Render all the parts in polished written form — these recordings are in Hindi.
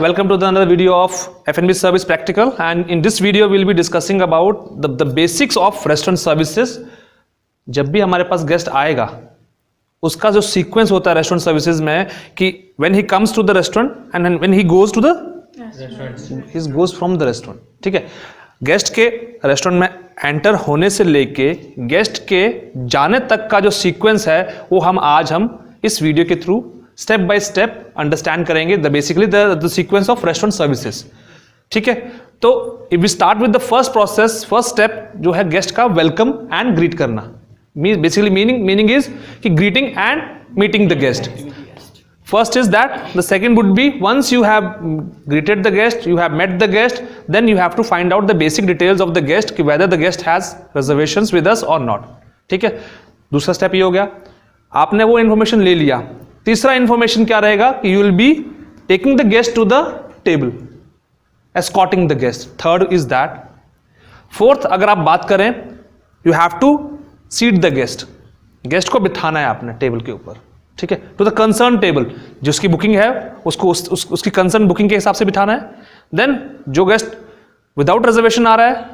welcome to another video of F&B service practical, and in this video we'll be discussing about the basics of restaurant services. जब भी हमारे पास गेस्ट आएगा उसका जो सीक्वेंस होता है रेस्टोरेंट सर्विसेज में कि when he comes to the restaurant and when he goes to the restaurant, he goes from the restaurant. ठीक है, गेस्ट के रेस्टोरेंट में एंटर होने से लेके गेस्ट के जाने तक का जो सीक्वेंस है वो हम इस वीडियो के through step by step understand करेंगे basically the sequence of restaurant services. ठीक है, तो if we start with the first step जो है गेस्ट का वेलकम एंड ग्रीट करना. बेसिकली मीनिंग इज कि greeting and meeting the guest. First is that, the second would be once you have greeted the guest, you have met the guest, then you have to find out the basic details of the guest कि whether the guest has reservations with us or not. ठीक है, दूसरा स्टेप ये हो गया, आपने वो इन्फॉर्मेशन ले लिया. तीसरा इन्फॉर्मेशन क्या रहेगा कि you will be taking the guest to the table, escorting the guest. Third is that. Fourth, अगर आप बात करें, you have to seat the guest. Guest को बिठाना है आपने टेबल के ऊपर. ठीक है, टू द कंसर्न टेबल. जिसकी बुकिंग है उसको उसकी कंसर्न बुकिंग के हिसाब से बिठाना है. देन जो गेस्ट विदाउट रिजर्वेशन आ रहा है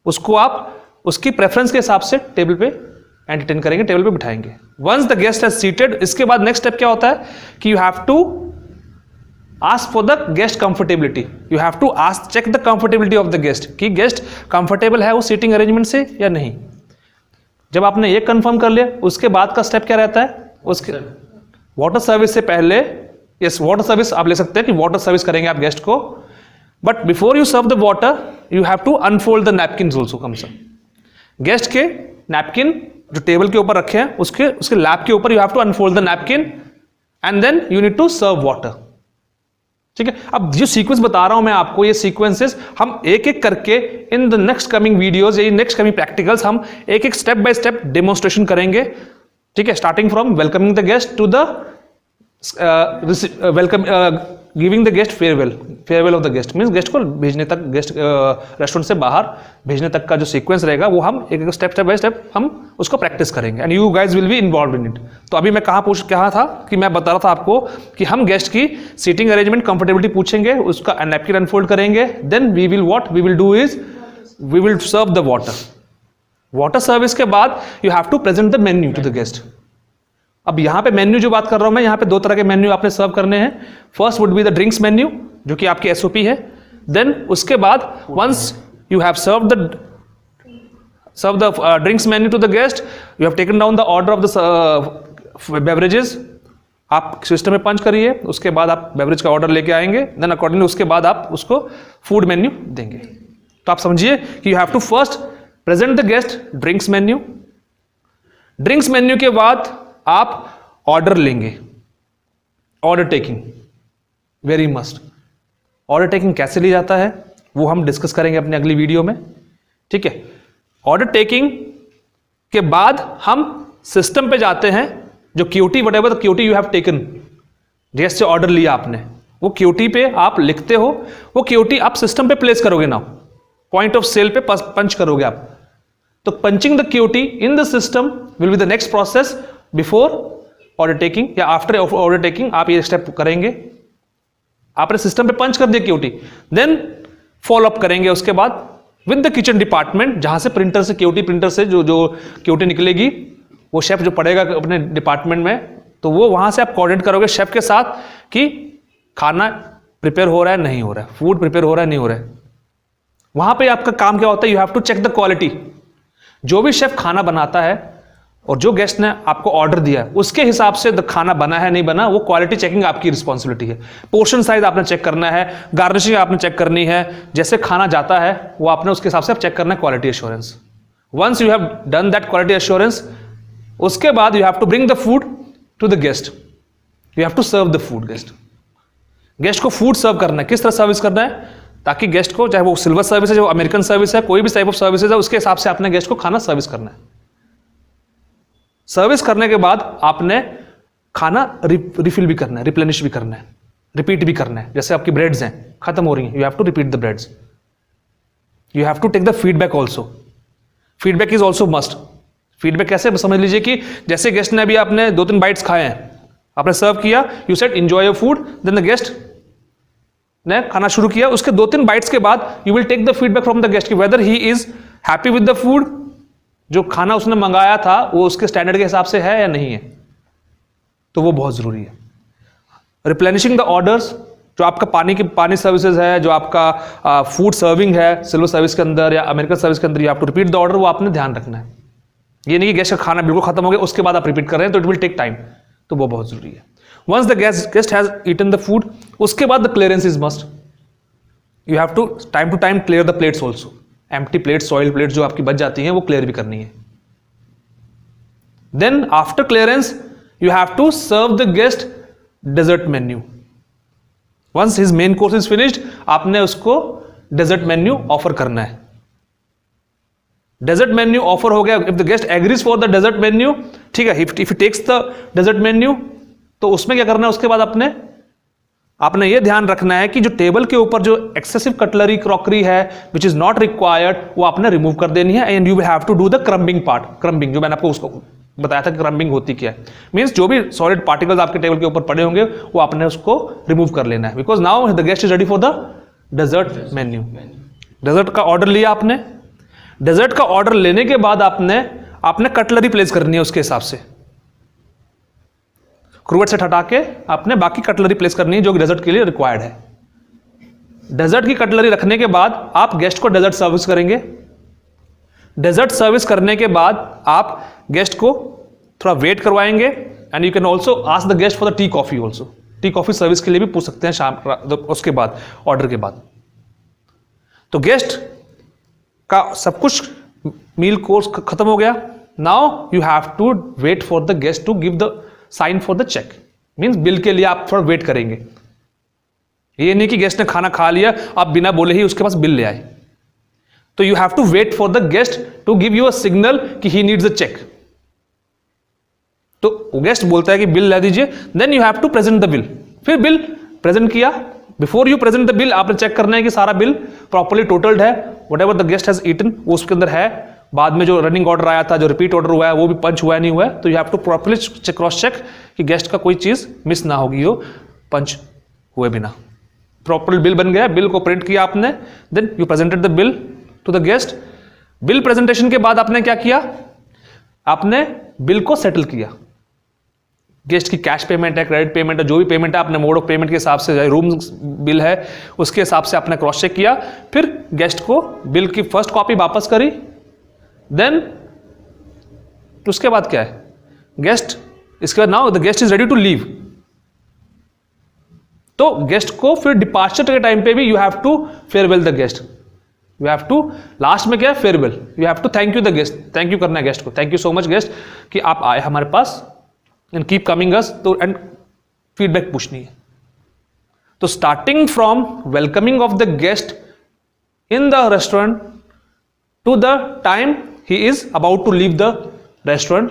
उसको आप उसकी प्रेफरेंस के हिसाब से टेबल पे एंटरटेन करेंगे, टेबल पे बिठाएंगे. Once the guest has seated, इसके बाद नेक्स्ट स्टेप क्या होता है कि you have to ask for the guest comfortability. You have to ask check the comfortability of the guest कि गेस्ट कंफर्टेबल है वो सीटिंग अरेंजमेंट से या नहीं. जब आपने ये कंफर्म कर लिया, उसके बाद का स्टेप क्या रहता है, उसके वाटर सर्विस से पहले, यस वाटर सर्विस आप ले सकते हैं कि वाटर सर्विस करेंगे आप गेस्ट को, but before you serve the water you have to unfold the napkin also. कम से गेस्ट के नैपकिन जो टेबल के ऊपर रखे हैं उसके लैप के ऊपर you have to unfold the napkin and then you need to serve water. ठीक है, अब जो सीक्वेंस बता रहा हूं मैं आपको, ये सीक्वेंसेस हम एक एक करके in the next coming videos या नेक्स्ट कमिंग प्रैक्टिकल्स हम एक एक स्टेप बाय स्टेप डेमोन्स्ट्रेशन करेंगे. ठीक है, starting from welcoming the guest to the welcome giving the guest farewell of the guest. Means guest को भेजने तक, गेस्ट रेस्टोरेंट से बाहर भेजने तक का जो सीक्वेंस रहेगा वो हम एक स्टेप बाय स्टेप हम उसको प्रैक्टिस करेंगे and you guys will be involve in it. तो अभी मैं कहा था कि मैं बता रहा था आपको कि हम गेस्ट की सीटिंग अरेंजमेंट कंफर्टेबिलिटी पूछेंगे, उसका नैपकिन अनफोल्ड करेंगे, then we will do is we will serve the water. Water service के बाद you have to present the menu to the guest. अब यहां पे मेन्यू जो बात कर रहा हूं मैं, यहां पे दो तरह के मेन्यू आपने सर्व करने हैं. First would be the drinks menu जो कि आपकी एसओपी है. देन उसके बाद once you have served the drinks menu to the guest, you have taken down the order of the beverages. आप सिस्टम में पंच करिए, उसके बाद आप बेवरेज का ऑर्डर लेके आएंगे, देन अकॉर्डिंगली उसके बाद आप उसको फूड मेन्यू देंगे. तो आप समझिए कि you have to first present the guest drinks menu. Drinks menu के बाद आप ऑर्डर लेंगे. Order taking very must. Order taking कैसे ली जाता है वो हम डिस्कस करेंगे अपनी अगली वीडियो में. ठीक है, ऑर्डर टेकिंग के बाद हम सिस्टम पे जाते हैं. जो QT whatever the QT you have taken, guest से ऑर्डर लिया आपने, वो क्यूटी पे आप लिखते हो, वो क्यूटी आप सिस्टम पे प्लेस करोगे. नाउ पॉइंट ऑफ सेल पे पंच करोगे आप. तो punching the QT in the system will be the next process before order taking या आफ्टर ऑर्डर टेकिंग. आप ये स्टेप करेंगे, आपने सिस्टम पे पंच कर दिया क्यूटी, देन फॉलो अप करेंगे उसके बाद विद द किचन डिपार्टमेंट, जहां से प्रिंटर से जो क्यूटी निकलेगी वो शेफ जो पड़ेगा अपने डिपार्टमेंट में, तो वो वहां से आप कोऑर्डिनेट करोगे शेफ के साथ कि खाना प्रिपेयर हो रहा है नहीं हो रहा है, फूड प्रिपेयर हो रहा है नहीं हो रहा है. वहां पे आपका काम क्या होता है, you have to check the quality. जो भी शेफ खाना बनाता है और जो गेस्ट ने आपको ऑर्डर दिया है उसके हिसाब से खाना बना है नहीं बना, वो क्वालिटी चेकिंग आपकी रिस्पॉन्सिबिलिटी है. पोर्शन साइज आपने चेक करना है, गार्निशिंग आपने चेक करनी है, जैसे खाना जाता है वो आपने उसके हिसाब से आप चेक करना है. Quality assurance, once you have done that quality assurance, उसके बाद you have to bring the food to the guest. You have to serve the food. Guest को फूड सर्व करना है. किस तरह सर्विस करना है ताकि गेस्ट को, चाहे वो सिल्वर सर्विस है, जो अमेरिकन सर्विस है, कोई भी टाइप ऑफ सर्विसेज है, उसके हिसाब से आपने गेस्ट को खाना सर्विस करना है. सर्विस करने के बाद आपने खाना रिफिल भी करना है, रिप्लेनिश भी करना है, रिपीट भी करना है. जैसे आपकी ब्रेड्स हैं खत्म हो रही हैं, you have to repeat the breads. You have to take the feedback also. Feedback is also must. Feedback कैसे, समझ लीजिए कि जैसे गेस्ट ने अभी आपने 2-3 बाइट्स खाए हैं, आपने सर्व किया, you said enjoy your food, then the guest ने खाना शुरू किया, उसके 2-3 बाइट्स के बाद you will take the feedback from the guest कि whether he is happy with the food, जो खाना उसने मंगाया था वो उसके स्टैंडर्ड के हिसाब से है या नहीं है, तो वो बहुत जरूरी है। रिप्लेनिशिंग द ऑर्डर्स, जो आपका पानी सर्विसेज है, जो आपका फूड सर्विंग है सिल्वर सर्विस के अंदर या अमेरिकन सर्विस के अंदर, you have to repeat the order, वो आपने ध्यान रखना है। ये नहीं कि गेस्ट का खाना बिल्कुल खत्म हो गया उसके बाद आप रिपीट कर रहे हैं, तो इट विल टेक टाइम, तो वो बहुत जरूरी है। Once the guest has eaten the food, उसके बाद the clearance is must, you have to time clear the plates also, empty plates, soil plates जो आपकी बच जाती हैं वो क्लियर भी करनी है। Then after clearance you have to serve the guest dessert menu. Once his main course is finished, आपने उसको डेजर्ट मेन्यू ऑफर करना है। डेजर्ट मेन्यू ऑफर हो गया, if the guest agrees for the dessert menu, ठीक है, if he takes the dessert menu, तो उसमें क्या करना है, उसके बाद आपने ये ध्यान रखना है कि जो टेबल के ऊपर जो एक्सेसिव कटलरी क्रॉकरी है विच इज नॉट रिक्वायर्ड, वो आपने रिमूव कर देनी है। And you will have to do the crumbing part. Crumbing जो मैंने आपको उसको बताया था कि क्रम्बिंग होती क्या है, मींस जो भी सॉलिड पार्टिकल्स आपके टेबल के ऊपर पड़े होंगे वो आपने उसको रिमूव कर लेना है, because now the guest is ready for the dessert menu. Dessert का ऑर्डर लिया आपने, डेजर्ट का ऑर्डर लेने के बाद आपने कटलरी प्लेस करनी है उसके हिसाब से, क्रूवेट सेट हटा के आपने बाकी कटलरी प्लेस करनी है जो डेजर्ट के लिए रिक्वायर्ड है। डेजर्ट की कटलरी रखने के बाद आप गेस्ट को डेजर्ट सर्विस करेंगे। डेजर्ट सर्विस करने के बाद आप गेस्ट को थोड़ा वेट करवाएंगे, and you can also ask the guest for the tea coffee also. Tea coffee service के लिए भी पूछ सकते हैं शाम उसके बाद, ऑर्डर के बाद। तो गेस्ट का सब कुछ मील कोर्स खत्म हो गया। Now you have to wait for the guest to give the sign for the check, means bill के लिए आप थोड़ा वेट करेंगे। ये नहीं कि गेस्ट ने खाना खा लिया आप बिना बोले ही उसके पास बिल ले आए, तो you have to wait for the guest to give you a signal कि ही नीड्स अ चेक। तो गेस्ट बोलता है कि बिल ला दीजिए, then you have to present the bill. फिर बिल प्रेजेंट किया, before you present the bill आपने चेक करना है कि सारा बिल प्रॉपर्ली टोटल्ड है, whatever the guest has eaten वो उसके अंदर है। बाद में जो रनिंग ऑर्डर आया था, जो रिपीट ऑर्डर हुआ है, वो भी पंच हुआ है नहीं हुआ है, तो you have to properly cross check कि गेस्ट का कोई चीज मिस ना होगी हो पंच हुए बिना। प्रॉपर बिल बन गया, बिल को प्रिंट किया आपने, then you presented the bill to the guest. Bill presentation के बाद आपने क्या किया, आपने बिल को सेटल किया। गेस्ट की कैश पेमेंट है, क्रेडिट पेमेंट है, जो भी पेमेंट है आपने मोड ऑफ पेमेंट के हिसाब से, रूम बिल है उसके हिसाब से आपने क्रॉस चेक किया। फिर गेस्ट को बिल की फर्स्ट कॉपी वापस करी, देन उसके बाद क्या है, गेस्ट इसके बाद now the guest is ready to leave. तो गेस्ट को फिर डिपार्चर के टाइम पे भी you have to farewell the guest. You have to last में क्या है, farewell. You have to thank you the guest, thank you करना है गेस्ट को, thank you so much guest कि आप आए हमारे पास, एंड कीप कमिंग अस, तो एंड फीडबैक पूछनी है। तो starting from welcoming of the guest in the restaurant to the time he is about to leave the restaurant,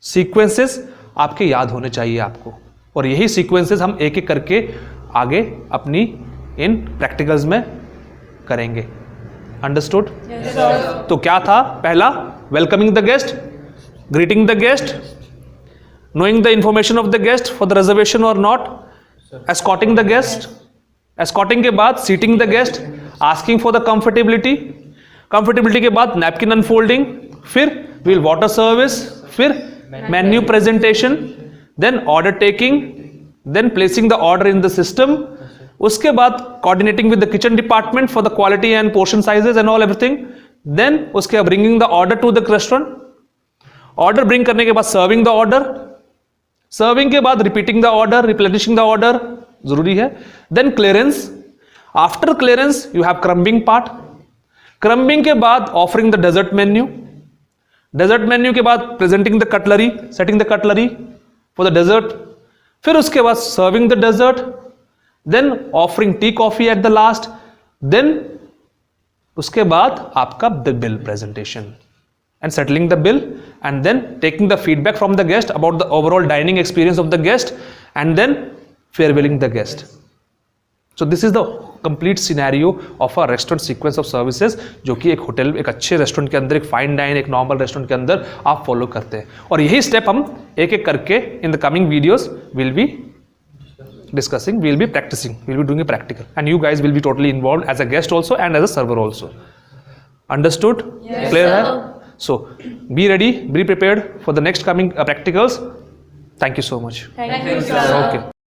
sequences आपके याद होने चाहिए आपको, और यही सीक्वेंसेस हम एक एक करके आगे अपनी इन प्रैक्टिकल्स में करेंगे। अंडरस्टूड? तो क्या था, पहला welcoming the guest, greeting the guest, knowing the information of the guest for the reservation or not, escorting the guest, escorting के बाद seating the guest, asking for the comfortability, comfortability के बाद napkin unfolding, फिर will water service, फिर menu presentation, then order taking, then placing the order in the system, उसके बाद coordinating with the kitchen department for the quality and portion sizes and all everything, then उसके बाद bringing the order to the restaurant, order bring करने के बाद serving the order, सर्विंग के बाद repeating the order, replenishing the order जरूरी है, then clearance, after clearance you have crumbing part, crumbing के बाद offering the dessert menu, dessert menu के बाद presenting the cutlery, setting the cutlery for the dessert, फिर उसके बाद serving the dessert, then offering tea coffee at the last, then उसके बाद आपका the bill presentation and settling the bill, and then taking the feedback from the guest about the overall dining experience of the guest, and then farewelling the guest. So this is the complete scenario of a restaurant sequence of services, जो कि एक होटल, एक अच्छे रेस्टोरेंट के अंदर, एक फाइन डाइन, एक नॉर्मल रेस्टोरेंट के अंदर आप फॉलो करते हैं, और यही स्टेप हम एक एक करके in the coming videos will be discussing, we'll be practicing, we'll be doing a practical, and you guys will be totally involved as a guest also and as a server also. Understood? Yes, Clear sir. hai? So be ready, be prepared for the next coming practicals. Thank you so much. Thank you, sir. Okay.